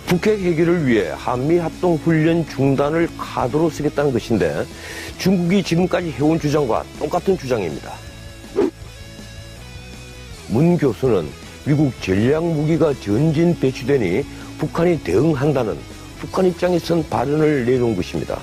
북핵 해결을 위해 한미합동훈련 중단을 카드로 쓰겠다는 것인데 중국이 지금까지 해온 주장과 똑같은 주장입니다. 문 교수는 미국 전략무기가 전진 배치되니 북한이 대응한다는 북한 입장에선 발언을 내놓은 것입니다.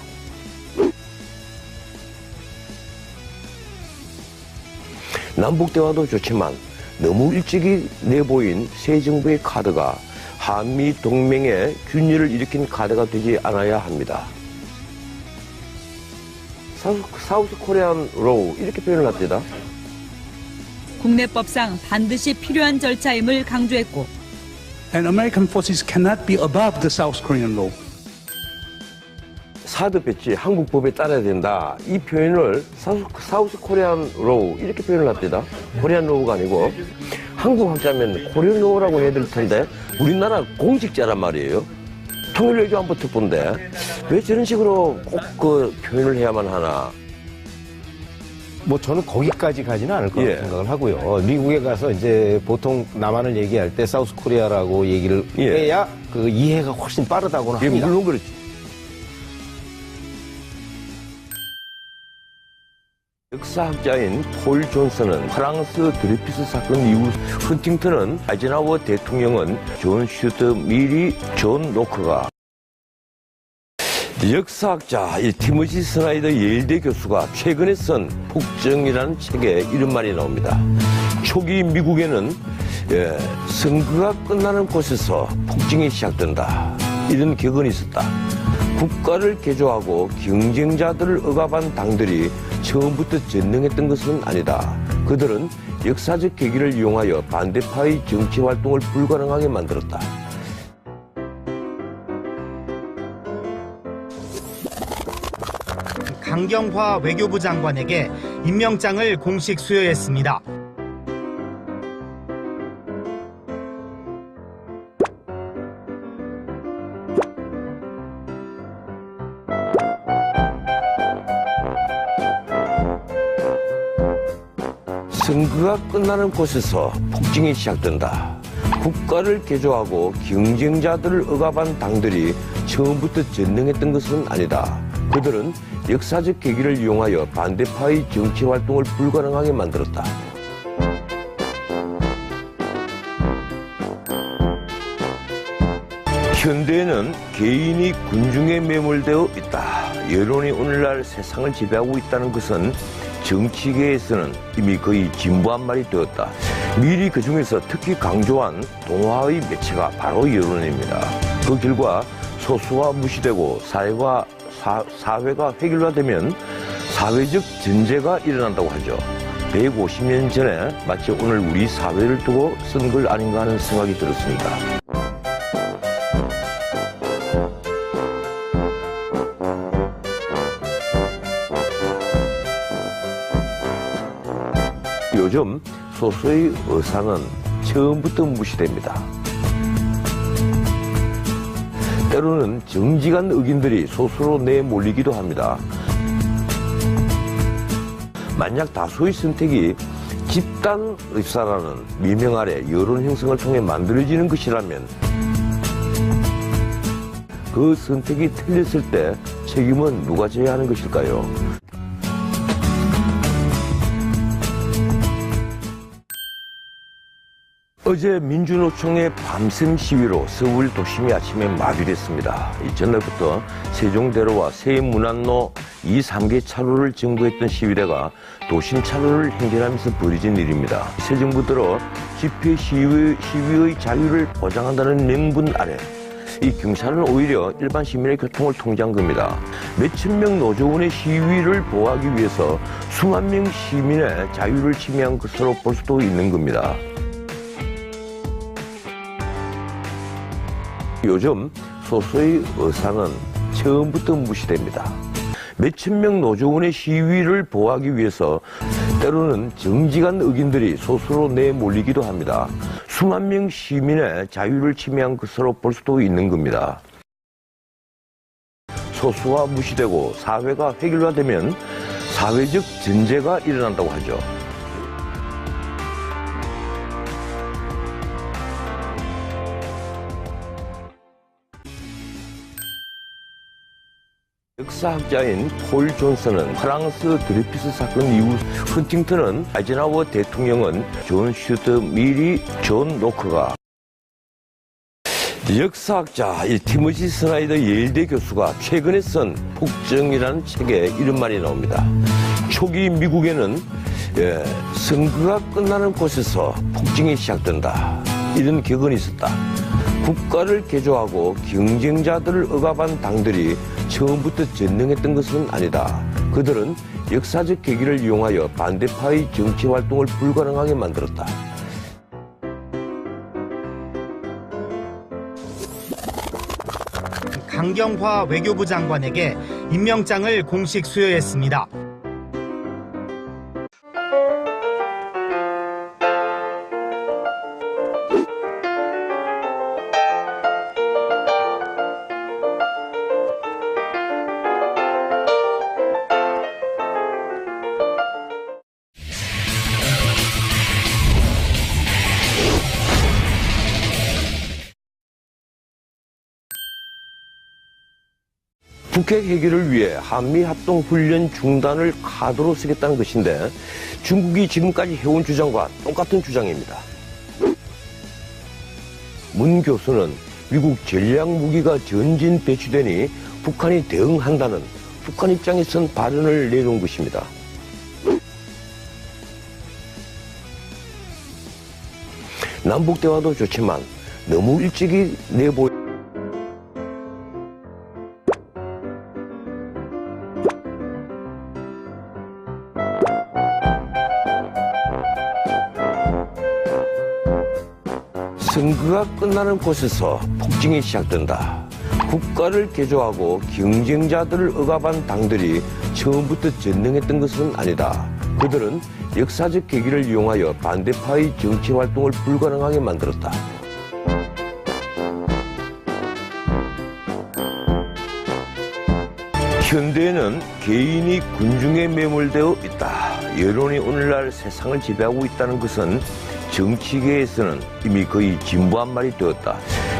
남북대화도 좋지만 너무 일찍이 내보인 새 정부의 카드가 한미 동맹의 균열을 일으킨 카드가 되지 않아야 합니다. 사우스 코리안 로우 이렇게 표현을 합니다. 국내법상 반드시 필요한 절차임을 강조했고 And American forces cannot be above the South Korean law. 사드 배치 한국 법에 따라야 된다. 이 표현을 사우스 코리안 로우 이렇게 표현을 합니다. 코리안 로우가 아니고 한국 학자면 코리안 로우라고 해야 될 텐데 우리나라 공직자란 말이에요. 통일외교안보 특보인데 왜 저런 식으로 꼭 그 표현을 해야만 하나. 뭐 저는 거기까지 가지는 않을 거라고 생각을 하고요. 미국에 가서 이제 보통 남한을 얘기할 때 사우스 코리아라고 얘기를 해야 그 이해가 훨씬 빠르다고는 합니다. 물론 그렇지. 역사학자인 폴 존슨은 프랑스 드레피스 사건 이후 헌팅턴은 아이젠하워 대통령은 존 슈터 미리 존 노크가 역사학자 티모시 스나이더 예일대 교수가 최근에 쓴 폭정이라는 책에 이런 말이 나옵니다. 초기 미국에는 선거가 끝나는 곳에서 폭정이 시작된다. 이런 격언이 있었다. 국가를 개조하고 경쟁자들을 억압한 당들이 처음부터 전능했던 것은 아니다. 그들은 역사적 계기를 이용하여 반대파의 정치 활동을 불가능하게 만들었다. 강경화 외교부 장관에게 임명장을 공식 수여했습니다. 선거가 끝나는 곳에서 폭정이 시작된다. 국가를 개조하고 경쟁자들을 억압한 당들이 처음부터 전능했던 것은 아니다. 그들은 역사적 계기를 이용하여 반대파의 정치 활동을 불가능하게 만들었다. 현대에는 개인이 군중에 매몰되어 있다. 여론이 오늘날 세상을 지배하고 있다는 것은 정치계에서는 이미 거의 진부한 말이 되었다. 미리 그중에서 특히 강조한 동화의 매체가 바로 여론입니다. 그 결과 소수가 무시되고 사회가 획일화되면 사회적 전제가 일어난다고 하죠. 150년 전에 마치 오늘 우리 사회를 두고 쓴 글 아닌가 하는 생각이 들었습니다. 요즘 소수의 의사는 처음부터 무시됩니다. 때로는 정직한 의견들이 소수로 내몰리기도 합니다. 만약 다수의 선택이 집단 의사라는 미명 아래 여론 형성을 통해 만들어지는 것이라면 그 선택이 틀렸을 때 책임은 누가 져야 하는 것일까요? 어제 민주노총의 밤샘 시위로 서울 도심이 아침에 마비됐습니다. 전날부터 세종대로와 세문안로 이 3개 차로를 점거했던 시위대가 도심 차로를 행진하면서 벌어진 일입니다. 새 정부 들어 집회 시위의 자유를 보장한다는 명분 아래 이 경찰은 오히려 일반 시민의 교통을 통제한 겁니다. 몇천 명 노조원의 시위를 보호하기 위해서 수만 명 시민의 자유를 침해한 것으로 볼 수도 있는 겁니다. 요즘 소수의 의사는 처음부터 무시됩니다. 몇천 명 노조원의 시위를 보호하기 위해서 때로는 정직한 의견들이 소수로 내몰리기도 합니다. 수만 명 시민의 자유를 침해한 것으로 볼 수도 있는 겁니다. 소수가 무시되고 사회가 획일화되면 사회적 전제가 일어난다고 하죠. 역사학자인 폴 존슨은 프랑스 드레피스 사건 이후 헌팅턴은 아이젠하워 대통령은 존 슈트 미리 존 노크가 역사학자 티모시 스나이더 예일대 교수가 최근에 쓴 폭정이라는 책에 이런 말이 나옵니다. 초기 미국에는 선거가 끝나는 곳에서 폭정이 시작된다. 이런 격언이 있었다. 국가를 개조하고 경쟁자들을 억압한 당들이 처음부터 전능했던 것은 아니다. 그들은 역사적 계기를 이용하여 반대파의 정치 활동을 불가능하게 만들었다. 강경화 외교부 장관에게 임명장을 공식 수여했습니다. 북핵 해결을 위해 한미합동훈련 중단을 카드로 쓰겠다는 것인데 중국이 지금까지 해온 주장과 똑같은 주장입니다. 문 교수는 미국 전략무기가 전진 배치되니 북한이 대응한다는 북한 입장에 선 발언을 내놓은 것입니다. 남북대화도 좋지만 너무 일찍이 선거가 끝나는 곳에서 폭정이 시작된다. 국가를 개조하고 경쟁자들을 억압한 당들이 처음부터 전능했던 것은 아니다. 그들은 역사적 계기를 이용하여 반대파의 정치 활동을 불가능하게 만들었다. 현대에는 개인이 군중에 매몰되어 있다. 여론이 오늘날 세상을 지배하고 있다는 것은 정치계에서는 이미 거의 진부한 말이 되었다.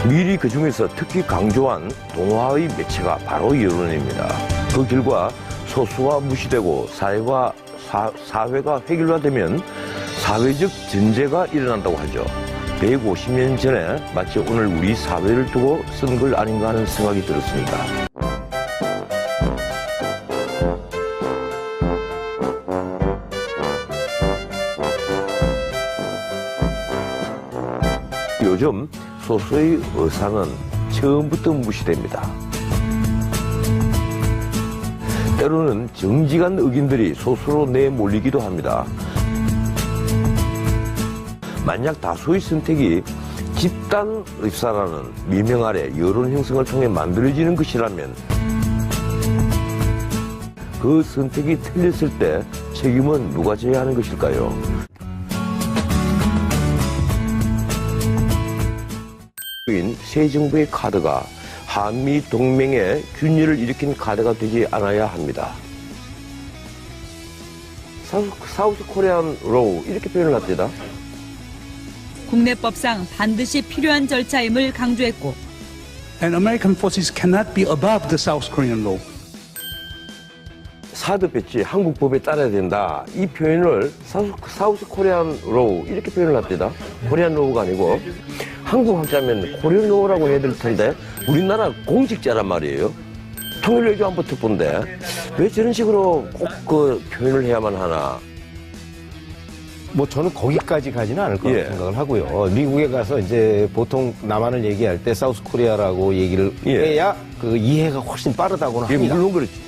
미리 그중에서 특히 강조한 동화의 매체가 바로 여론입니다. 그 결과 소수가 무시되고 사회가 획일화되면 사회적 전제가 일어난다고 하죠. 150년 전에 마치 오늘 우리 사회를 두고 쓴 걸 아닌가 하는 생각이 들었습니다. 요즘 소수의 의사는 처음부터 무시됩니다. 때로는 정직한 의견들이 소수로 내몰리기도 합니다. 만약 다수의 선택이 집단 의사라는 미명 아래 여론 형성을 통해 만들어지는 것이라면 그 선택이 틀렸을 때 책임은 누가 져야 하는 것일까요? 새 정부의 카드가 한미 동맹의 균열을 일으킨 카드가 되지 않아야 합니다. 사우스 코리안 로우 이렇게 표현을 합니다. 국내법상 반드시 필요한 절차임을 강조했고 And American forces cannot be above the South Korean law. 사드 배치 한국 법에 따라야 된다. 이 표현을 사우스 코리안 로우 이렇게 표현을 합니다. 코리안 로우가 아니고 한국 학자면 코리안 로우라고 해야 될 텐데 우리나라 공직자란 말이에요. 통일외교안보 특보인데 왜 저런 식으로 꼭 그 표현을 해야만 하나. 뭐 저는 거기까지 가지는 않을 거라고 생각을 하고요. 미국에 가서 이제 보통 남한을 얘기할 때 사우스 코리아라고 얘기를 해야 그 이해가 훨씬 빠르다고는 합니다. 물론 그렇지.